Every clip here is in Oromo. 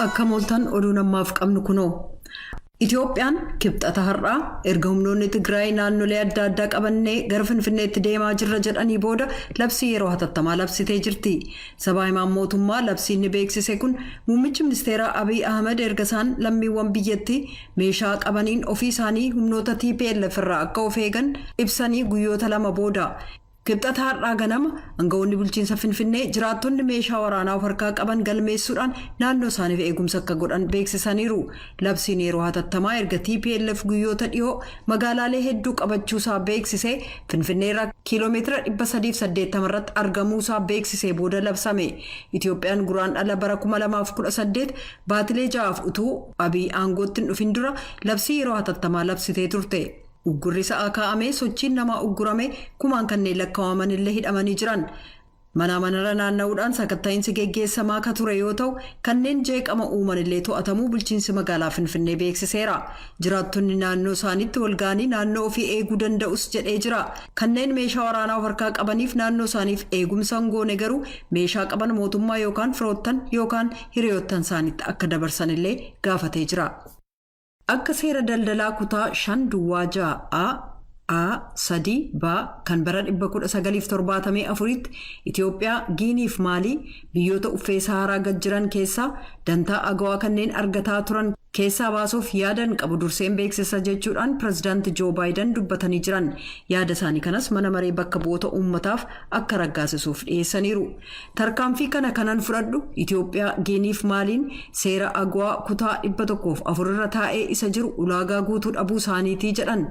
Akka mooltan oduu namaaf qabnu kunoo Itoophiyaan kibxata har'aa erga humnoonni Tigraay naannolee adda addaa qabannee gara Finfinneetti deemaa jirra jedhanii booda labsii yeroo hatattamaa labsitee jirti. Sabaa himaan mootummaa labsiin beeksise kun muummichi ministeeraa Abiy Ahmed erga isaan lammiiwwan biyyattii meeshaa qabaniin ofii isaanii humnoota TPLF irraa akka of eegan ibsanii guyyoota lama booda. Kibxata har'aa ganama aangawoonni bulchiinsa Finfinnee jiraattonni meeshaa waraanaa of harkaa qaban galmeessuudhaan naannoo isaaniif eegumsa akka godhan beeksisaniiru. Labsiin yeroo hatattamaa erga TPLF guyyoota dhiyoo magaalaalee hedduu qabachuusaa beeksisee Finfinneerraa kiiloomeetira 380 irratti argamuusaa beeksisee booda labsame. Itoophiyaan guraandhala bara 2018 baatilee 6 utuu Abiy aangootti dhufin dura labsii yeroo hatattamaa labsitee turte. Uggurri sa'aa kaa'amee sochiin namaa uggurame kumaan kanneen lakkaa'aman illee hidhamanii jiran. Manarra naanna'uudhaan sakatta'iinsi geggeessamaa akka ture yoo ta'u kanneen jeeqama uuman illee to'atamuu bulchiinsi magaalaa Finfinnee beeksiseera. Jiraattonni naannoo isaaniitti walga'anii naannoo ofii eeguu danda'us jedhee jira. Kanneen meeshaa waraanaa of harkaa qabaniif naannoo isaaniif eegumsa hin goone garuu meeshaa qaban mootummaa yookaan firoottan yookaan hiriyoottan isaaniitti akka dabarsan illee gaafatee jira. Akka seera daldalaa kutaa 5 duwwaa 6A3 ba kan bara 1974tti Itoophiyaa Giiniif Maalii biyyoota uffee Saharaa gad jiran keessaa dantaa agawaa kanneen argataa turan keessaa baasuuf yaadan qabu durseen beeksisa jechuudhaan pirezidaanti Joo Baayiden dubbatanii jiran. Yaada isaanii kanas mana maree bakka bu'oota uummataaf akka raggaasisuuf dhiyeessaniiru. Tarkaanfii kanan fudhadhu Itoophiyaa Giiniif Maaliin seera agawaa kutaa 104 irra taa'ee isa jiru ulaagaa guutuu dhabuu isaaniitii jedhan.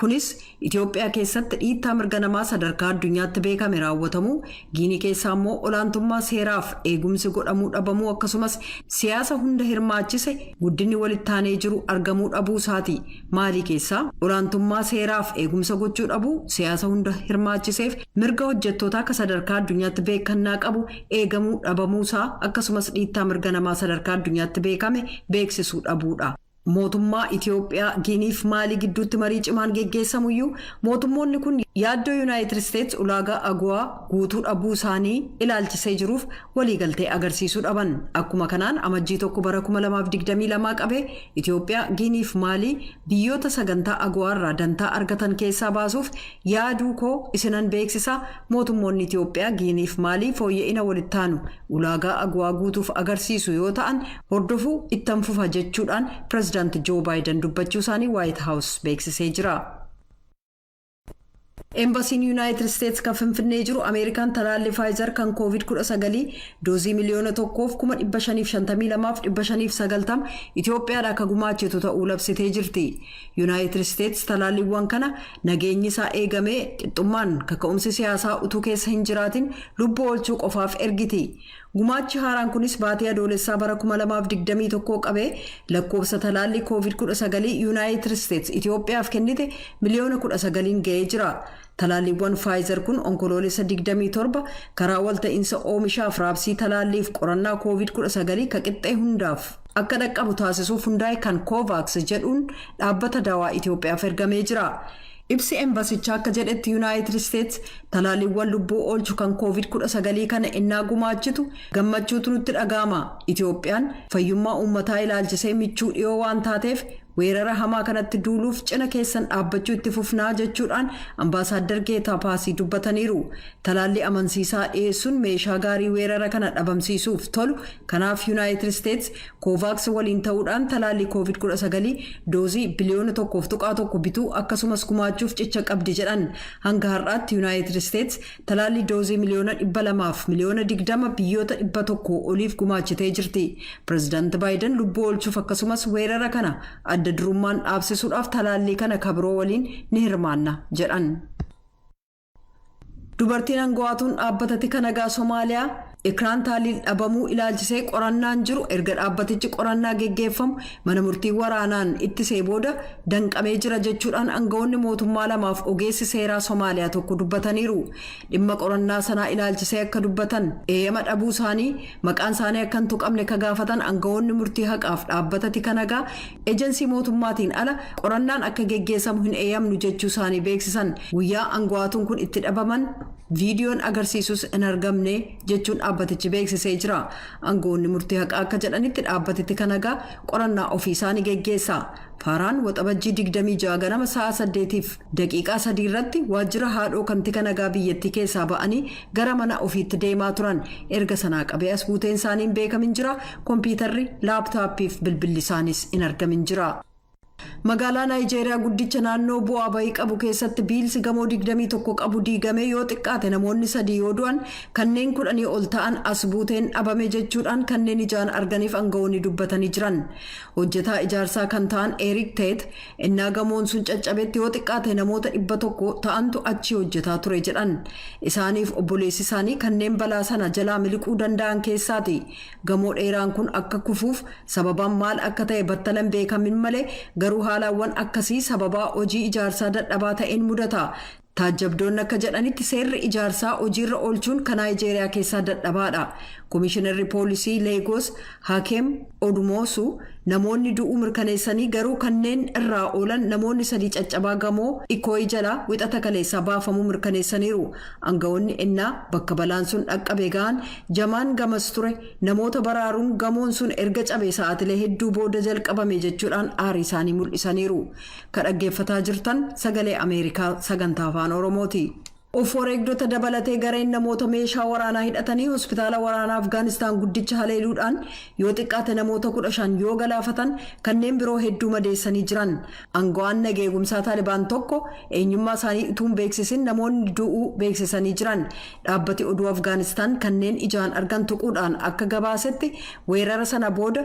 Kunis Itoophiyaa keessatti dhiittaa mirga namaa sadarkaa addunyaatti beekame raawwatamu, Giinii keessaa immoo olaantummaa seeraaf eegumsi godhamuu dhabamuu akkasumas siyaasa hunda hirmaachise guddinni walitti aanee jiru argamuu dhabuu isaati. Maalii keessaa olaantummaa seeraaf eegumsa gochuu dhabuu siyaasa hunda hirmaachiseef mirga hojjettootaa akka sadarkaa addunyaatti beekannaa qabu eegamuu dhabamuusaa akkasumas dhiittaa mirga namaa sadarkaa addunyaatti beekame beeksisuu dhabuudha. Mootummaa Itoophiyaa Giiniif Maalii gidduutti marii cimaan geggeessamuyyuu mootummoonni kun yaaddoo Yuunaayitid Isteets ulaagaa agawaa guutuu dhabuu isaanii ilaalchisee jiruuf waliigaltee agarsiisuu dhaban. Akkuma kanaan amajjii 1 bara 2022 qabee Itoophiyaa Giiniif Maalii biyyoota sagantaa agawaarraa dantaa argatan keessaa baasuuf yaaduu koo isinan beeksisaa. Mootummoonni Itoophiyaa Giiniif Maalii fooyya'ina walitti aanu ulaagaa agawaa guutuuf agarsiisu yoo ta'an hordofuu ittan fufa jechuudhaan pirezidaanti Joo Baayiden dubbachuu isaanii White House beeksisee jira. Embassiin United States kan Finfinnee jiru Ameerikaan talaallii Pfizer kan COVID-19 doozii miliyoona 1,552,590 Itoophiyaadhaa akka gumaachitu ta'uu labsitee jirti. United States talaalliiwwan kana nageenyi isaa eegamee qixxummaan kaka'umsi siyaasaa utuu keessa hin jiraatin lubbuu oolchuu qofaaf ergiti. Gumaachi haaraan kunis baatii adoolessaa bara 2021 qabee lakkoofsa talaallii COVID-19 United States Itoophiyaaf kennite miliyoona 19 ga'ee jira. Talaalliiwwan Pfizer kun onkoloolessa 27 karaa walta'iinsa oomishaaf raabsii talaalliif qorannaa COVID-19 ka qixxee hundaaf akka dhaqqabu taasisuuf hundaa'e kan COVAX jedhuun dhaabbata dawaa Itoophiyaaf ergamee jira. Ibsi embasichaa akka jedhetti United States talaalliiwwan lubbuu oolchu kan COVID-19 kana innaa gumaachitu gammachuutu nutti dhaga'ama. Itoophiyaan fayyummaa uummataa ilaalchisee michuu dhiyoo waan taateef weerara hamaa kanatti duuluuf cina keessan dhaabbachuu itti fufnaa jechuudhaan ambaasaadder Geetaa Paasii dubbataniiru. Talaallii amansiisaa dhiyeessuun meeshaa gaarii weerara kana dhabamsiisuuf tolu. Kanaaf United States COVAX waliin ta'uudhaan talaallii COVID-19 doozii biliyoona 1.1 bituu akkasumas gumaachuuf cicha qabdi jedhan. Hanga har'aatti United States talaallii doozii miliyoona 200 miliyoona 20 biyyoota 100 oliif gumaachitee jirti. Pirezidaanti Baayiden lubbuu oolchuuf akkasumas weerara kana adda durummaan dhaabsisuudhaaf talaallii kana kabiroo waliin ni hirmaanna jedhan. Dubartiin aangawaatuun dhaabbata nagaa Somaaliyaa Ikraan Taaliil dhabamuu ilaalchisee qorannaan jiru erga dhaabbatichi qorannaa geggeeffamu mana murtii waraanaan ittisee booda danqamee jira jechuudhaan aangawoonni mootummaa lamaaf ogeessi seeraa Somaaliyaa tokko dubbataniiru. Dhimma qorannaa sanaa ilaalchisee akka dubbatan eeyyama dhabuu isaanii maqaan isaanii akka hin tuqamne ka gaafatan aangawoonni murtii haqaaf dhaabbata nagaa eejensii mootummaatiin ala qorannaan akka geggeessamu hin eeyyamnu jechuu isaanii beeksisan. Guyyaa aangawaatuun kun itti dhabaman viidiyoon agarsiisus hin argamne jechuun dhaabbatichi beeksisee jira. Aangoonni murtii haqaa akka jedhanitti dhaabbatichi kan nagaa qorannaa ofii isaanii geggeessa. Faaraan waxabajjii 26 ganama sa'a 8:03 irratti waajjira haadhoo kantiibaa nagaa biyyattii keessaa ba'anii gara mana ofiitti deemaa turan. Erga sanaa qabee as buuteen isaanii hin beekamin jira. Kompiitarri, laaptaappii fi bilbilli isaanis hin argamin jira. Magaalaa Naayijeeriyaa guddicha naannoo bu'aa bahii qabu keessatti biilsi gamoo 21 qabu diigame yoo xiqqaate namoonni 3 yoo du'an kanneen 10 ol ta'an as buuteen dhabame jechuudhaan kanneen ijaan arganiif aangawoonni dubbatanii jiran. Hojjetaa ijaarsaa kan ta'an Eric Tate innaa gamoon sun caccabetti yoo xiqqaate namoota 100 ta'antu achi hojjetaa ture jedhan. Isaaniif obboleessi isaanii kanneen balaa sana jalaa miliquu danda'an keessaati. Gamoo dheeraan kun akka kufuuf sababaan maal akka ta'e battalan beekamin malee garuu haalawwan akkasii sababaa hojii ijaarsaa dadhabaa ta'een mudata. Taajjabdoonni akka jedhanitti seerri ijaarsaa hojiirra oolchuun kan Naayijeeriyaa keessaa dadhabaadha. Komishinarri poolisii Leegos Hakeem Odumoosu namoonni du'uu mirkaneessanii garuu kanneen irraa oolan namoonni 3 caccabaa gamoo Ikooyi jalaa wixata kaleessaa baafamuu mirkaneessaniiru. Aangawoonni innaa bakka balaan sun dhaqqabe ga'an jamaan gamas ture namoota baraaruun gamoon sun erga cabee sa'aatilee hedduu booda jalqabame jechuudhaan aarii isaanii mul'isaniiru. Kan dhaggeeffataa jirtan sagalee Ameerikaa sagantaa afaan Oromooti. Of wareegdota dabalatee gareen namoota meeshaa waraanaa hidhatanii hospitaala waraanaa Afgaanistaan guddicha haleeluudhaan yoo xiqqaate namoota 15 yoo galaafatan kanneen biroo hedduu madeessanii jiran. Aangawaan nageegumsaa Taalibaan tokko eenyummaa isaanii utuu hin beeksisin namoonni du'uu beeksisanii jiran. Dhaabbati oduu Afgaanistaan kanneen ijaan argan tuquudhaan akka gabaasetti weerara sana booda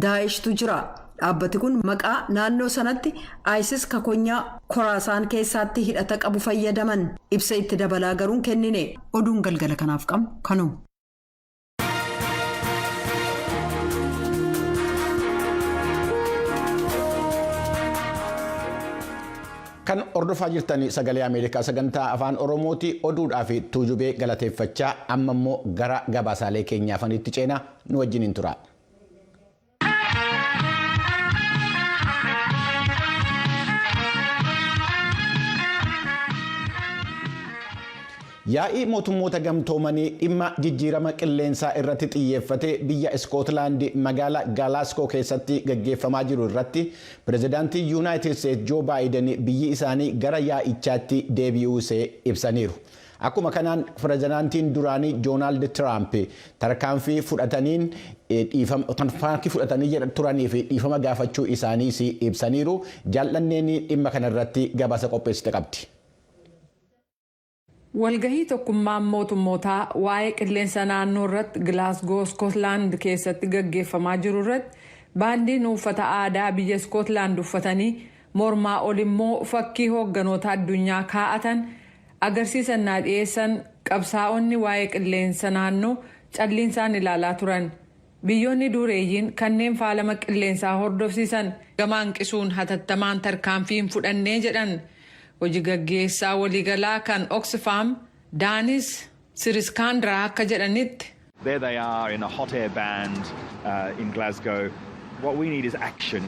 Daa'eshtu jira. Dhaabbati kun maqaa naannoo sanatti ISIS kakonyaa Khoraasaan keessaatti hidhata qabu fayyadaman ibsa itti dabalaa garuun kennine. Oduun galgala kanaaf qabnu kanuma. Kan hordofaa jirtanii sagalee Ameerikaa sagantaa afaan Oromooti. Oduudhaa fi tuujubee galateeffachaa amma immoo gara gabaasaalee keenyaafanitti ceenaa nu wajjin tura. Yaa'ii mootummoota gamtoomanii dhimma jijjiirama qilleensaa irratti xiyyeeffate biyya Iskootlaand magaalaa Glasgow keessatti gaggeeffamaa jiru irratti pirezidaantii Yuunaayitid Steetsi Joo Baayiden biyyi isaanii gara yaa'ichaatti deebi'uu ibsaniiru. Akkuma kanaan pirezidaantiin duraanii Doonaald Tiraamp tarkaanfii fudhatanii turanii fi dhiifama gaafachuu isaaniis ibsaniiru. Jaallanneen dhimma kanarratti gabaasa qopheessite qabdi. Walgahii tokkummaan mootummootaa waa'ee qilleensa naannoo irratti Glasgow Scotland keessatti gaggeeffamaa jiru irratti baandiin uffata aadaa biyya Scotland uffatanii mormaa ol immoo fakkii hoogganoota addunyaa kaa'atan agarsiisannaa dhiyeessan qabsaa'onni waa'ee qilleensa naannoo calliinsaan ilaalaa turan. Biyyoonni dureeyyiin kanneen faalama qilleensaa hordofsiisan gama hanqisuun hatattamaan tarkaanfiin fudhannee jedhan. Hojii gaggeessaa waliigalaa kan Oxfam Daanis Siriskaandiraa akka jedhanitti. There they are in a hot air band in Glasgow. What we need is action.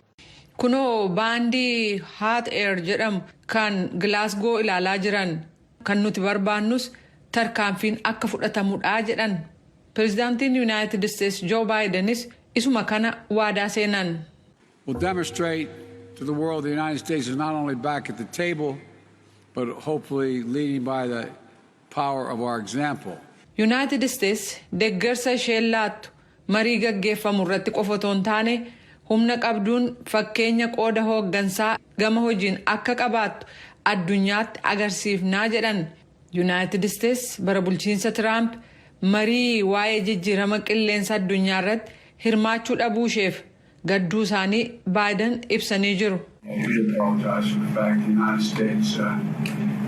Kunoo baandii hot air jedhamu kan Glasgow ilaalaa jiran kan nuti barbaannus tarkaanfiin akka fudhatamudha jedhan. Pirezidaantiin United States Joe Bidenis isuma kana waadaa seenan. We'll demonstrate to the world the United States is not only back at the table but hopefully leading by the power of our example. United States deeggarsa ishee laattu marii gaggeeffamu irratti qofa otoo hin taane humna qabduun fakkeenya qooda hooggansaa gama hojiin akka qabaattu addunyaatti agarsiifnaa jedhan. United States bara bulchiinsa Trump marii waa'ee jijjiirama qilleensa addunyaa irratti hirmaachuu dhabuu isheef gadduu isaanii Biden ibsanii jiru. We apologize for the fact the United States,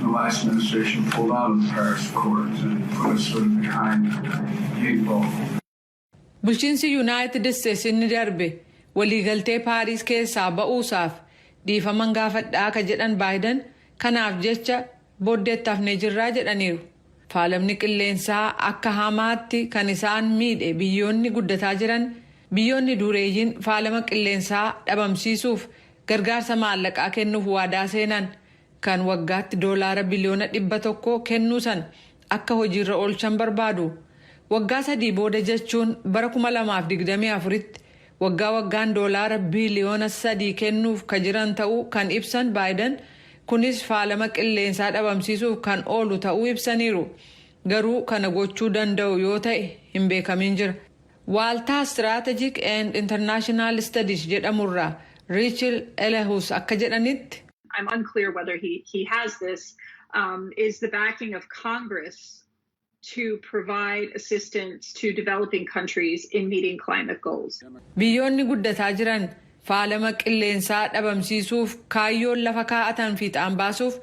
the last administration pulled out of the Paris Accords and put us sort of behind the eight ball. Bulchiinsi United States inni darbe waliigaltee Paariis keessaa ba'uusaaf dhiifaman gaafadhaa akka jedhan Biden kanaaf jecha booddeetti hafnee jirraa jedhaniiru. Faalamni qilleensaa akka hamaatti kan isaan miidhe biyyoonni guddataa jiran biyyoonni dureeyyiin faalama qilleensaa dhabamsiisuuf gargaarsa maallaqaa kennuuf waadaa seenan kan waggaatti $100 biliyoona kennuusan akka hojiirra oolchan barbaadu. Waggaa 3 booda jechuun bara 2024tti waggaan doolaara biliyoona 3 kennuuf ka jiran ta'uu kan ibsan Baayiden kunis faalama qilleensaa dhabamsiisuuf kan oolu ta'uu ibsaniiru. Garuu kana gochuu danda'u yoo ta'e hin beekamin jira. Waaltaa Strategic and International Studies jedhamurraa Rachel Elehus akka jedhanitti. I'm unclear whether he has this, is the backing of Congress to provide assistance to developing countries in meeting climate goals. Biyyoonni guddataa jiran faalama qilleensaa dhabamsiisuuf kaayyoon lafa kaa'atan fiixaan baasuuf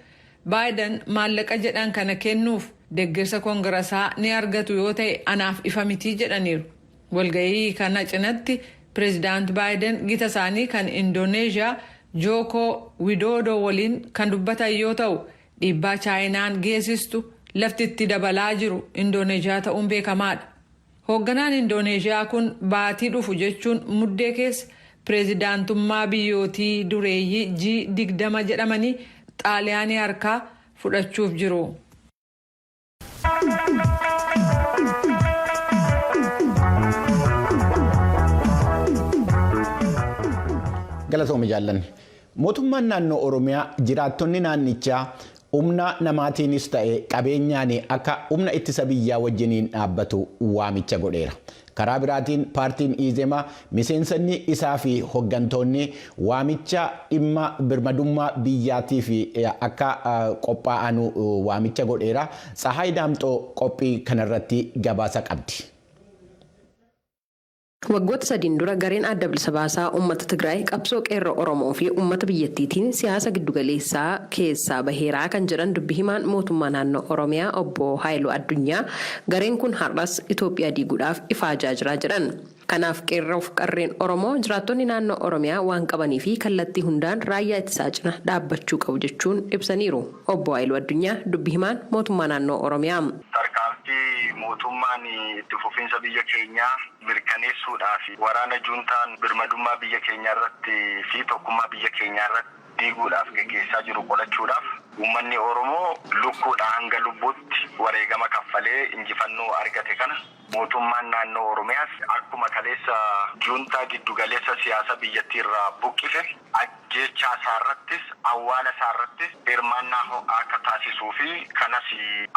Baayiden maallaqa jedhan kana kennuuf deeggarsa koongirasaa ni argatu yoo ta'e anaaf ifa mitii jedhaniiru. Walgahii kana cinatti Pireezidaant Baayiden gita isaanii kan Indooneeshiyaa Jooko Widodo waliin kan dubbatan yoo ta'u dhiibbaa Chaayinaan geessistu lafti itti dabalaa jiru Indooneeshiyaa ta'uun beekamaadha. Hoogganaan Indooneeshiyaa kun baatii dhufu jechuun muddee keessa pireezidaantummaa biyyootii dureeyyii G20 jedhamanii Xaaliyaanii harkaa fudhachuuf jiru. Galatoomii jaallanne. Mootummaan naannoo Oromiyaa jiraattonni naannichaa humna namaatiinis ta'e qabeenyaan akka humna ittisa biyyaa wajjiniin dhaabbatu waamicha godheera. Karaa biraatiin paartiin Izemaa miseensonni isaa fi hooggantoonni waamicha dhimma birmadummaa biyyaatiif akka qophaa'an waamicha godheera. Tsahaay Daamxoo qophii kanarratti gabaasa qabdi. Waggoota 3 dura gareen adda bilisa baasaa uummata Tigraay qabsoo qeerroo Oromoo fi uummata biyyattiitiin siyaasa giddugaleessaa keessaa baheeraa kan jedhan dubbi himaan mootummaa naannoo Oromiyaa obbo Haayiluu Addunyaa gareen kun har'as Itoophiyaa diiguudhaaf ifaajaa jira jedhan. Kanaaf qeerroof qarreen Oromoo jiraattonni naannoo Oromiyaa waan qabanii fi kallattii hundaan raayyaa ittisaa cina dhaabbachuu qabu jechuun ibsaniiru. Obbo Haayiluu Addunyaa dubbi himaan mootummaa naannoo Oromiyaa. Mootummaan itti fufiinsa biyya keenyaa mirkaneessuudhaaf waraana juuntaan birmadummaa biyya keenyaa irratti fi tokkummaa biyya keenyaa irratti diiguudhaaf gaggeessaa jiru qolachuudhaaf uummanni Oromoo lukkuudhaan hanga lubbuutti wareegama kaffalee injifannoo argate kana mootummaan naannoo Oromiyaas akkuma kaleessa juuntaa giddugaleessa siyaasa biyyattii irraa buqqise ajjeechaa isaarrattis awwaala isaarrattis hirmaannaa ho'aa akka taasisuu fi kanas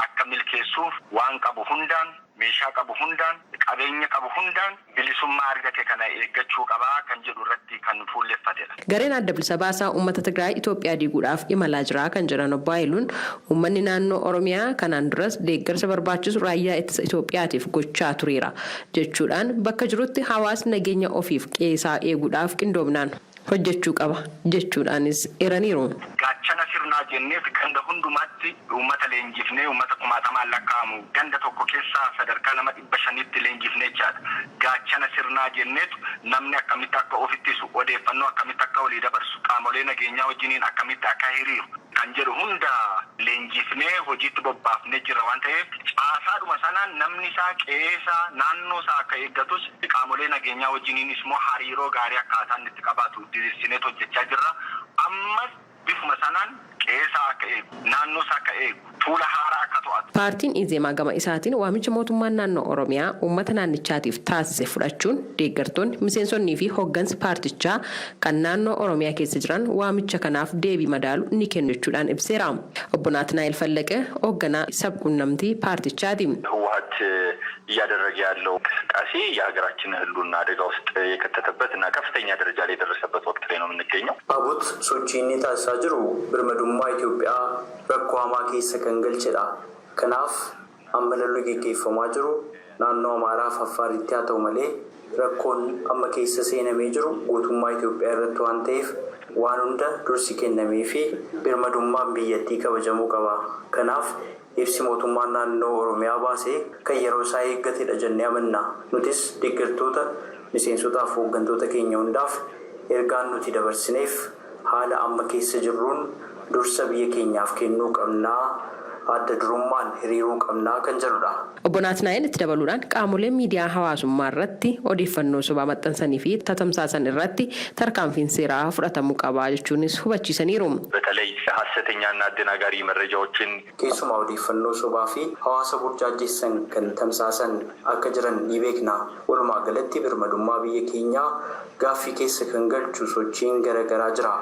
akka milkeessuuf waan qabu hundaan meeshaa qabu hundaan qabeenya qabu hundaan bilisummaa argate kana eeggachuu qabaa kan jedhu irratti kan fuulleffatedha. Gareen adda bilisa baasaa uummata Tigraay Itoophiyaa diiguudhaaf imalaa jira kan jedhan obbo Haayiluun uummanni naannoo Oromiyaa kanaan duras deeggarsa barbaachisu raayyaa ittisa Itoophiyaatiif gochaa tureera jechuudhaan bakka jirutti hawaasni nageenya ofiif qeesaa eeguudhaaf qindoominaan hojjechuu qaba jechuudhaanis eeraniiru. Gaachana sirnaa jenneef ganda hundumaatti uummata leenjifnee uummata kumaatamaan lakkaa'amu ganda tokko keessaa sadarkaa nama 500tti leenjifnee jechaadha. Gaachana sirnaa jenneetu namni akkamitti akka ofittisu odeeffannoo akkamitti akka walii dabarsu qaamolee nageenyaa wajjiniin akkamitti akka hiriiru kan jedhu hunda leenjifnee hojiitti bobbaafnee jira waan ta'eef caasaadhuma sanaan namni isaa qeesaa naannoo isaa akka eeggatus qaamolee nageenyaa wajjiniinis immoo hariiroo gaarii akkaataan itti qabaatu dirisineet hojjechaa jirra. Ammas bifuma sanaan qeesaa akka eegu naannoo isaa akka eegu fuula haaraa akka to'atu. Paartiin Izemaa gama isaatiin waamicha mootummaan naannoo Oromiyaa uummata naannichaatiif taasise fudhachuun deeggartoonni miseensonnii fi hooggansi paartichaa kan naannoo Oromiyaa keessa jiran waamicha kanaaf deebii madaalu ni kennu jechuudhaan ibseera. Obbo Naatnaayil Fallaqee hoogganaa sabquunnamtii paartichaati. እያደረገ ያለው እንቅስቃሴ የሀገራችን ህልውና አደጋ ውስጥ የከተተበት እና ከፍተኛ ደረጃ ላይ የደረሰበት ወቅት ላይ ነው የምንገኘው። አቡት ሶቺኒ ታሳጅሩ ብርመዱማ ኢትዮጵያ ረኳማ ኬሰ ከንገልችዳ ከናፍ አመለሉ ጌጌፈማ ጅሩ ናኖ አማራ አፋሪቲ ያተው መሌ ረኮን አመ ኬሰ ሴነሜ ጅሩ ጉቱማ ኢትዮጵያ ረቱ አንቴፍ ዋኑንደ ዱርሲ ከነሜ ፊ ብርመዱማ ብየቲ ከበጀሙ ቀባ ከናፍ ibsi mootummaan naannoo Oromiyaa baasee kan yeroo isaa eeggatedha jennee amanna. Nutis deeggartoota miseensotaaf hooggantoota keenya hundaaf ergaan nuti dabarsineef haala amma keessa jirruun dursa biyya keenyaaf kennuu qabnaa adda durummaan hiriiruu qabnaa kan jedhudha. Obbo Naatnaa'el itti dabaluudhaan qaamoleen miidiyaa hawaasummaa irratti odeeffannoo sobaa maxxansanii fi tatamsaasan irratti tarkaanfiin seeraa fudhatamuu qaba jechuunis hubachiisaniiru. በተለይ ሐሰተኛና አደናጋሪ መረጃዎችን keessumaa odeeffannoo sobaa fi hawaasa burjaajessan kan tamsaasan akka jiran ni beekna. Walumaa galatti birmadummaa biyya keenyaa gaaffii keessa kan galchu sochiin garaagaraa jira.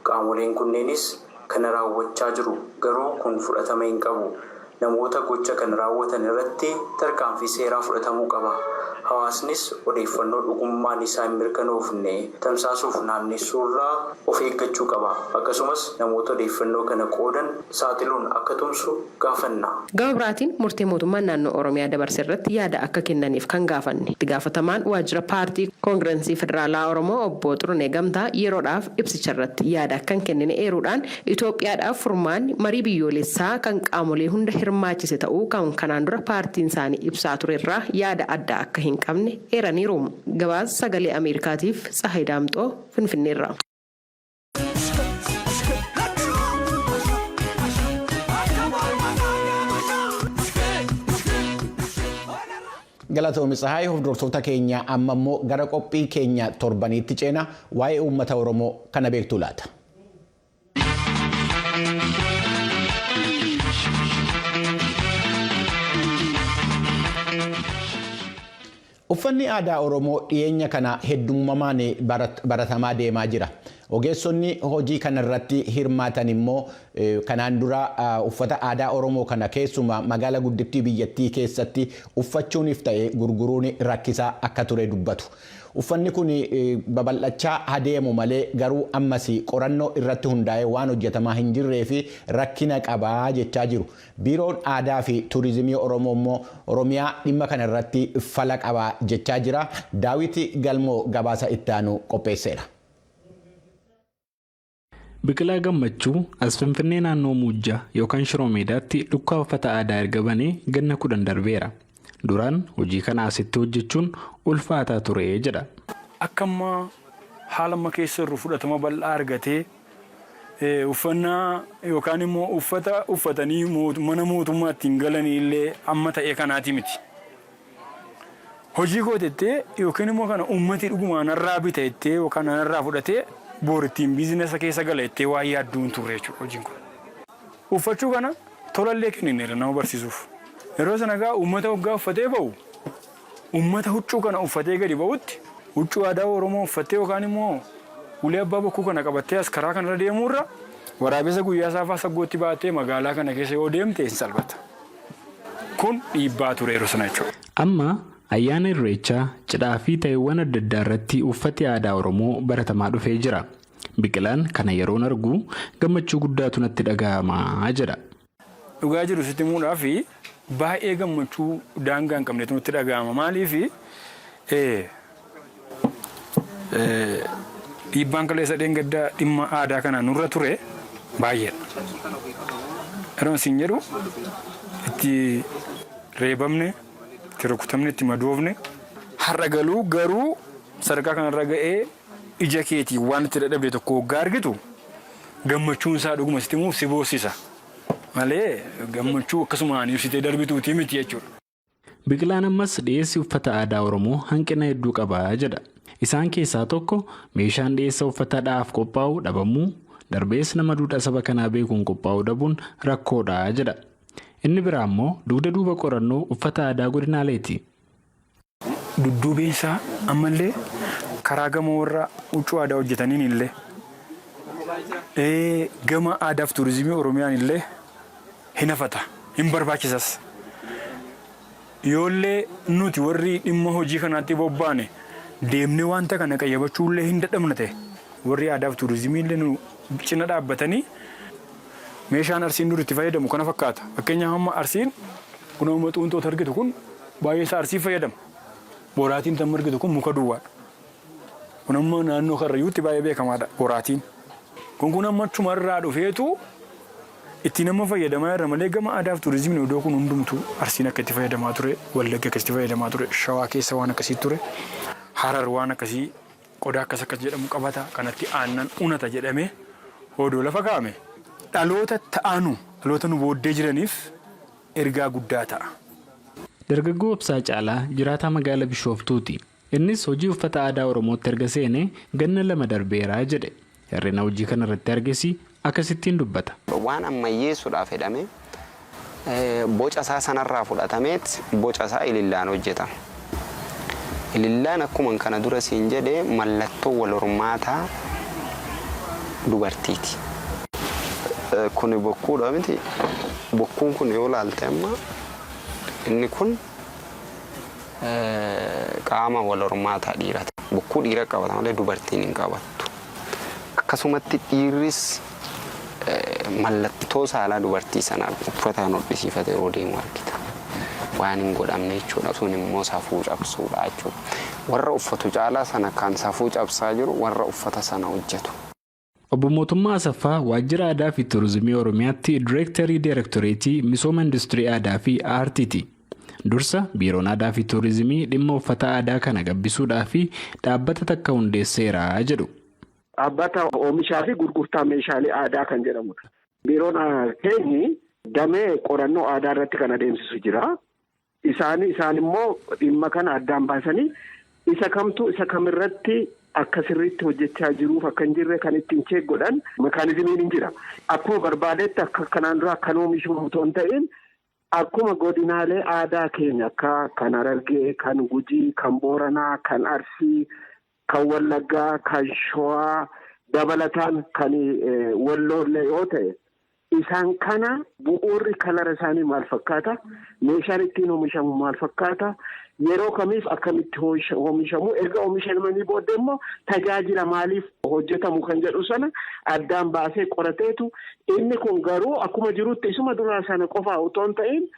Qaamoleen kunneenis kana raawwachaa jiru. Garuu kun fudhatama hin qabu. Namoota gocha kan raawwatan irratti tarkaanfii seeraa fudhatamuu qaba. Hawaasnis odeeffannoo dhugummaan isaa hin mirkanoofne tamsaasuuf naannessuurraa of eeggachuu qaba. Akkasumas namoota odeeffannoo kana qoodan saaxiluun akka tumsu gaafanna. Gama biraatiin murtee mootummaan naannoo Oromiyaa dabarse irratti yaada akka kennaniif kan gaafanne itti gaafatamaan waajjira paartii koongirensii federaalaa Oromoo obbo Xurunee Gamtaa yeroodhaaf ibsicha irratti yaada akka hin kennine eeruudhaan Itoophiyaadhaaf furmaanni marii biyyoolessaa kan qaamolee hunda hirmaachise ta'uu kan kanaan dura paartiin isaanii ibsaa turerraa yaada adda akka hin qabne eeraniiru. Gabaasa sagalee Ameerikaatiif Tsahayi Daamxoo Finfinneerraa. Galatoomii Tsahayi hordoftoota keenya amma immoo gara qophii keenya torbaniitti ceena waa'ee uummata Oromoo kana beektuu laata. Uffanni aadaa Oromoo dhiyeenya kana heddummamaan baratamaa deemaa jira. Ogeessonni hojii kanarratti hirmaatan immoo kanaan dura uffata aadaa Oromoo kana keessumaa magaalaa guddittii biyyattii keessatti uffachuuniif ta'ee gurguruun rakkisaa akka ture dubbatu. Uffanni kun babal'achaa adeemu malee garuu ammas qorannoo irratti hundaa'ee waan hojjetamaa hin jirree fi rakkina qabaa jechaa jiru. Biiroon aadaa fi turizimii Oromoo immoo Oromiyaa dhimma kana irratti fala qabaa jechaa jira. Daawiti Galmoo gabaasa itti aanu qopheesseera. Biqilaa Gammachuu as Finfinnee naannoo Muujjaa yookaan Shiroo Meedaatti dukkaa uffata aadaa erga banee ganna 10 darbeera. Duraan hojii kana asitti hojjechuun ulfaataa ture jedha. Akkamma haala amma keessa irra fudhatama bal'aa argatee uffannaa yookaan immoo uffata uffatanii mana mootummaatti hin galanii illee amma ta'ee kanaati miti. Hojii gootettee yookaan immoo kana uummatni dhugumaan irraa bitattee yookaan irraa fudhatee boorittiin biizinesa keessa galattee waa yaadduun ture jechuudha hojiin kun. Uffachuu kana tolallee kennineera nama barsiisuuf. Yeroo sana gaa uummata waggaa uffatee ba'u uummata huccuu kana uffatee gadi ba'utti huccuu aadaa Oromoo uffattee yookaan immoo ulee abbaa bokkuu kana qabattee as karaa kanarra deemuurra waraabessa guyyaa saafaa saggootti baattee magaalaa kana keessa yoo deemte hin salphata. Kun dhiibbaa ture yeroo sana jechuudha. Amma ayyaana Irreechaa cidhaa fi ta'eewwan adda addaa irratti uffati aadaa Oromoo baratamaa dhufee jira. Biqilaan kana yeroon argu gammachuu guddaatu natti dhaga'amaa jedha. Dhugaa jiru sitti muudhaa fi baay'ee gammachuu daangaa hin qabnetu nutti dhaga'ama. Maaliif dhiibbaan kaleessa dheengaddaa dhimma aadaa kana nurra ture baay'eedha. Yeroon isin jedhu itti reebamne, itti rukutamne, itti madoofne har'a galuu garuu sadarkaa kanarra ga'ee ija keetii waan itti dadhabde tokko waggaa argitu gammachuun isaa dhuguma sitti muuf si boossisa. Malee gammachuu akkasumaan ibsitee darbituutii miti jechuudha. Biqilaan ammas dhiyeessi uffata aadaa Oromoo hanqina hedduu qabaa jedha. Isaan keessaa tokko meeshaan dhiyeessa uffataadhaaf qophaa'u dhabamuu darbees nama duudhaa saba kanaa beekuun qophaa'uu dhabuun rakkoodha jedha. Inni biraa immoo dugda duuba qorannoo uffata aadaa godinaaleeti. Dudduubeensaa ammallee karaa gama warra huccuu aadaa hojjetaniin illee gama aadaaf turizimii Oromiyaan illee hin hafata hin barbaachisas. Yoollee nuti warri dhimma hojii kanaatti bobbaane deemnee wanta kana qayyabachuullee hin dadhabna ta'e warri aadaaf turizimii illee nu cina dhaabbatanii meeshaan arsiin dur itti fayyadamu kana fakkaata. Fakkeenyaaf amma arsiin kun amma xuunxoota argitu kun baay'ee isaa arsii fayyadama. Boraatiin tan argitu kun muka duwwaadha. Kun amma naannoo Karrayyuutti baay'ee beekamaadha boraatiin. Kun amma chumarraa dhufeetu itti nama fayyadamaa irra malee gama aadaaf turizimii iddoo kun hundumtu arsiin akka itti fayyadamaa ture, Wallagga akka itti fayyadamaa ture, Shawaa keessa waan akkasii ture, Harar waan akkasii qodaa akkas jedhamu qabata kanatti aannan unata jedhamee odoo lafa kaa'ame dhaloota ta'anu dhaloota nu booddee jiraniif ergaa guddaa ta'a. Dargaggoo Obsaa Caalaa jiraataa magaalaa Bishooftuuti. Innis hojii uffata aadaa Oromootti erga seenee ganna 2 darbeeraa jedhe. Hir'ina hojii kana irratti argesi akkasittiin dubbata. Waan ammayyeessuudhaaf jedhame boca isaa sanarraa fudhatameet boca isaa ilillaan hojjetama. Ilillaan akkuma kana dura siin jedhee mallattoo wal hormaataa dubartiiti. Kuni bokkuudha miti. Bokkuun kun yoo ilaalte amma inni kun qaama wal hormaataa dhiirata. Bokkuu dhiira qabata malee dubartiin hin qabattu. Akkasumatti dhiirris mallattoo saalaa dubartii sanaa uffataan hodhisiifate yeroo deemu argita. Waan hin godhamne jechuudha. Sun immoo safuu cabsuudha jechuudha. Warra uffatu caalaa sana kan safuu cabsaa jiru warra uffata sana hojjetu. Obbo Mootummaa Asaffaa Waajjira Aadaa fi Turizimii Oromiyaatti Direektarii Direektoreetii Misooma Industirii Aadaa fi Aartiiti. Dursa Biiroon Aadaa fi Turizimii dhimma uffata aadaa kana gabbisuudhaa fi dhaabbata takka hundeesseera jedhu. Dhaabbata oomishaa fi gurgurtaa meeshaalee aadaa kan jedhamudha. Biiroon keenyi damee qorannoo aadaa irratti kan adeemsisu jira. Isaan immoo dhimma kana addaan baasanii isa kamtu isa kamirratti akka sirriitti hojjechaa jiruuf akka hin jirre kan ittiin cheek godhan mekaanizimiin hin jira. Akkuma barbaadetti akka kanaan dura akkan oomishamu otoo hin ta'in akkuma godinaalee aadaa keenya akka kan Harargee, kan Gujii, kan Booranaa, kan Arsii, kan Wallaggaa, kan Shawaa dabalataan kan Walloollee yoo ta'e isaan kana bu'uurri kalara isaanii maal fakkaata? Meeshaan ittiin oomishamu maal fakkaata? Yeroo kamiif akkamitti oomishamu? Erga oomishamanii booddee immoo tajaajila maaliif hojjetamu kan jedhu sana addaan baasee qorateetu inni kun garuu akkuma jirutti isuma duraa sana qofaa otoo hin ta'in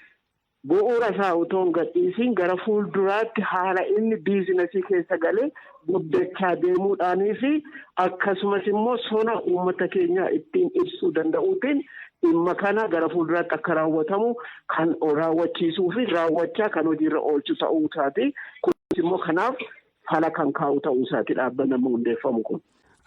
bu'uura isaa otoo hin gadhiisiin gara fuulduraatti haala inni biizinasii keessa galee guddachaa deemuudhaanii fi akkasumas immoo sona uummata keenyaa ittiin ibsuu danda'uutiin dhimma kana gara fuulduraatti akka raawwatamu kan raawwachiisuu fi raawwachaa kan hojiirra oolchu ta'uu isaati. Kunis immoo kanaaf fala kan kaa'u ta'uu isaati dhaabbanni hundeeffamu kun.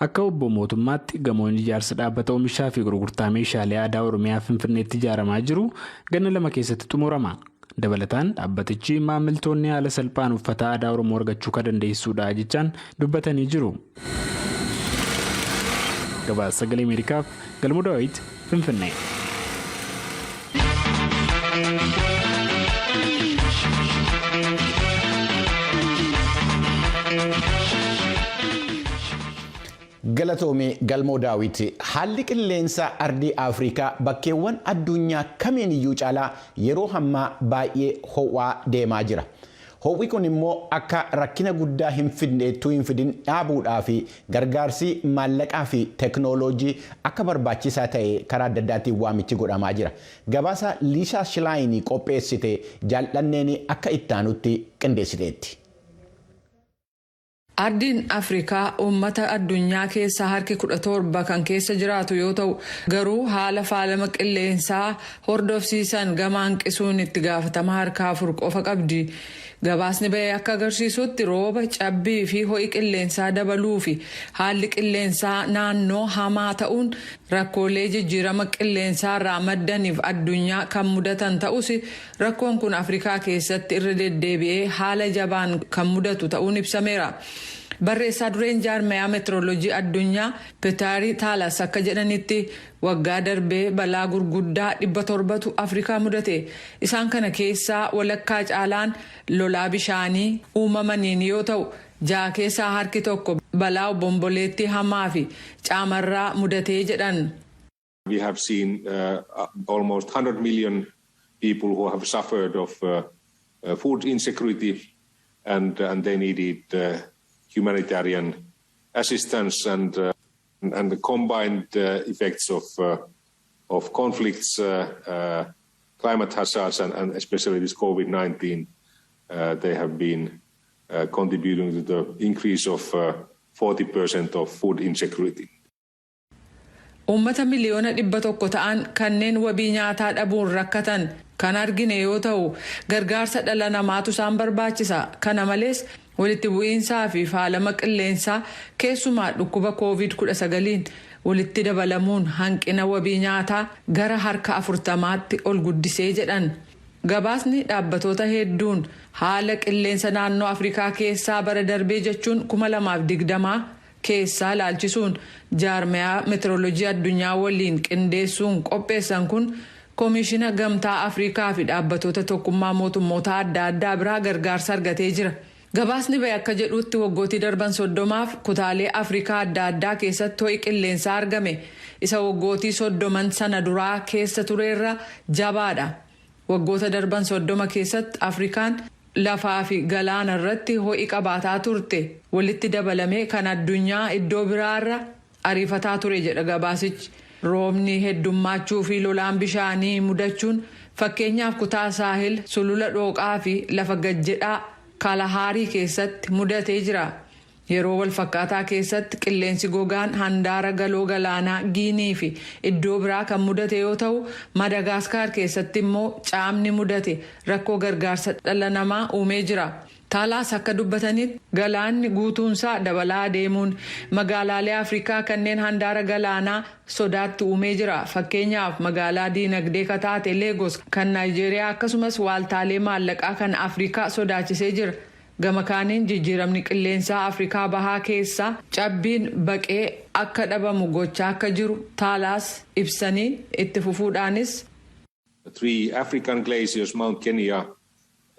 Akka obbo Mootummaatti gamoon ijaarsa dhaabbata oomishaa fi gurgurtaa meeshaalee aadaa Oromiyaa Finfinneetti ijaaramaa jiru ganna 2 keessatti xumurama. Dabalataan dhaabbatichi maamiltoonni haala salphaan uffata aadaa Oromoo argachuu kan dandeessudha jechaan dubbatanii jiru. Gabaasa Sagalee Ameerikaaf Galmoo Daawit Finfinnee. Galatoomii Galmoo Daawit haalli qilleensa ardii Afrikaa bakkeewwan addunyaa kamiin iyyuu caalaa yeroo ammaa baay'ee ho'aa deemaa jira. Ho'i kun immoo akka rakkina guddaa hin fidin dhaabuudhaa fi gargaarsi maallaqaa fi teeknooloojii akka barbaachisaa ta'e karaa adda addaatiin waamichi godhamaa jira. Gabaasa Liisaa Shilaayinii qopheessite jaallanneen akka ittaanutti qindeessiteetti. Ardiin Afrikaa uummata addunyaa keessaa harki 17 kan keessa jiraatu yoo ta'u garuu haala faalama qilleensaa hordofsiisan gama hanqisuun itti gaafatama harka 4 qofa qabdi. Gabaasni bahee akka agarsiisutti rooba cabbii fi ho'i qilleensaa dabaluu fi haalli qilleensaa naannoo hamaa ta'uun rakkoolee jijjiirama qilleensaa irraa maddaniif addunyaa kan mudatan ta'us rakkoon kun Afrikaa keessatti irra deddeebi'ee haala jabaan kan mudatu ta'uun ibsameera. Barreessaa dureen jaarmayaa meetirooloojii addunyaa Peetaarii Taalas akka jedhanitti waggaa darbee balaa gurguddaa 700tu Afrikaa mudate. Isaan kana keessaa walakkaa caalaan lolaa bishaanii uumamaniin yoo ta'u 6 keessaa harki tokko balaa obomboleettii hamaa fi caamarraa mudatee jedhan. We have seen almost 100 million people who have suffered of food insecurity and they needed humanitarian assistance and the combined effects of conflicts, climate hazards, and especially this COVID-19, they have been contributing to the increase of 40% of food insecurity. Uummata miliyoona 100 ta'an kanneen wabii nyaataa dhabuun rakkatan kan argine yoo ta'u gargaarsa dhala namaatu isaan barbaachisa. Kana malees walitti bu'iinsaa fi faalama qilleensaa keessumaa dhukkuba COVID-19 walitti dabalamuun hanqina wabii nyaataa gara harka 40tti ol guddisee jedhan. Gabaasni dhaabbatoota hedduun haala qilleensa naannoo Afrikaa keessaa bara darbee jechuun 2020 keessaa ilaalchisuun jaarmiyaa meteoroloojii addunyaa waliin qindeessuun qopheessan kun koomishina gamtaa Afrikaa fi dhaabbatoota tokkummaa mootummoota adda addaa biraa gargaarsa argatee jira. Gabaasni ba'e akka jedhutti waggootii darban 30f kutaalee Afrikaa adda addaa keessatti ho'i qilleensaa argame isa waggootii 30 sana duraa keessa tureerra jabaadha. Waggoota darban 30 keessatti Afrikaan lafaa fi galaana irratti ho'i qabaataa turte walitti dabalamee kan addunyaa iddoo biraarra ariifataa ture jedha gabaasichi. Roobni heddummachuu fi lolaan bishaanii mudachuun fakkeenyaaf kutaa saahil sulula dhooqaa fi lafa gajjedhaa Kalahaarii keessatti mudatee jira. Yeroo wal fakkaataa keessatti qilleensi gogaan handaara galoo galaanaa Giinii fi iddoo biraa kan mudate yoo ta'u Madagaskar keessatti immoo caamni mudate rakkoo gargaarsa dhala namaa uumee jira. Taalaas akka dubbatanitti galaanni guutuunsaa dabalaa deemuun magaalaalee Afrikaa kanneen handaara galaanaa sodaatti uumee jira. Fakkeenyaaf magaalaa diinagdee kataate Lagos kan Naayijeeriyaa akkasumas waaltaalee maallaqaa kan Afrikaa sodaachisee jira. Gama kaaniin jijjiiramni qilleensaa Afrikaa bahaa keessaa cabbiin baqee akka dhabamu gochaa akka jiru Taalaas ibsanii itti fufuudhaanis. 3 African glaciers, Mount Kenya,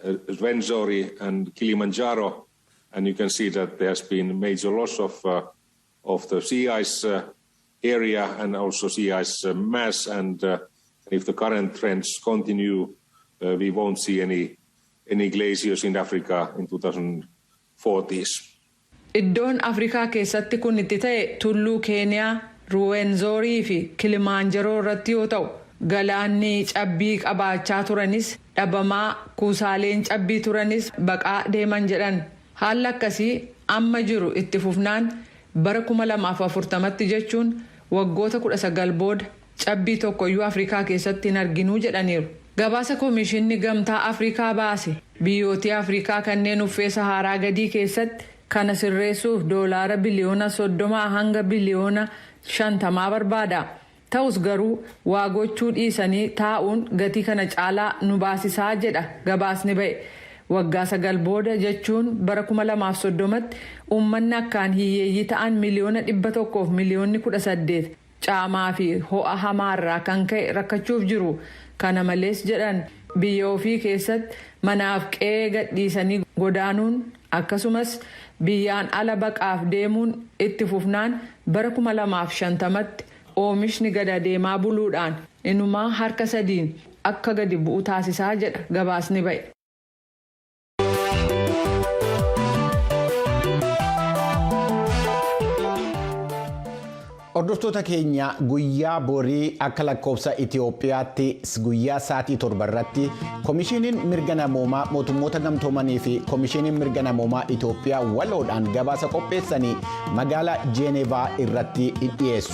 Rwenzori and Kilimanjaro, and you can see that there has been major loss of the sea ice area and also sea ice mass, and if the current trends continue, we won't see any glaciers in Africa in 2040s. Iddoon Afrikaa keessatti kun itti ta'e tulluu Keeniyaa, Ruwenzorii fi Kilimanjaro irratti yoo ta'u galaanni cabbii qabaachaa turanis dhabamaa kuusaaleen cabbii turanis baqaa deeman jedhan. Haalli akkasii amma jiru itti fufnaan bara 2040tti jechuun waggoota 19 booda cabbii tokkoyyuu Afrikaa keessatti hin arginuu jedhaniiru. Gabaasa koomishinni gamtaa Afrikaa baase biyyoota Afrikaa kanneen uffee Saharaa gadii keessatti kana sirreessuuf doolaara biliyoona 30 hanga biliyoona 50 barbaada. Ta'us garuu waa gochuu dhiisanii taa'uun gatii kana caalaa nu baasisaa jedha gabaasni ba'e. Waggaa 9 booda jechuun bara 2030tti uummanni akkaan hiyyeeyyii ta'an miliyoona 100 fi miliyoonni 18 caamaa fi ho'a hamaarraa kan ka'e rakkachuuf jiru. Kana malees jedhan biyya ofii keessatti manaaf qe'ee gadhiisanii godaanuun akkasumas biyyaan ala baqaaf deemuun itti fufnaan bara 2050tti oomishni gada deemaa buluudhaan inumaa harka 3 akka gadi bu'u taasisaa jedha gabaasni ba'e. Hordoftoota keenya guyyaa borii akka lakkoofsa Itoophiyaatti guyyaa sa'aatii 7 irratti Koomishiniin Mirga Namoomaa Mootummoota Gamtoomanii fi Koomishiniin Mirga Namoomaa Itoophiyaa waloodhaan gabaasa qopheessanii magaalaa Jeenevaa irratti dhiyeessu.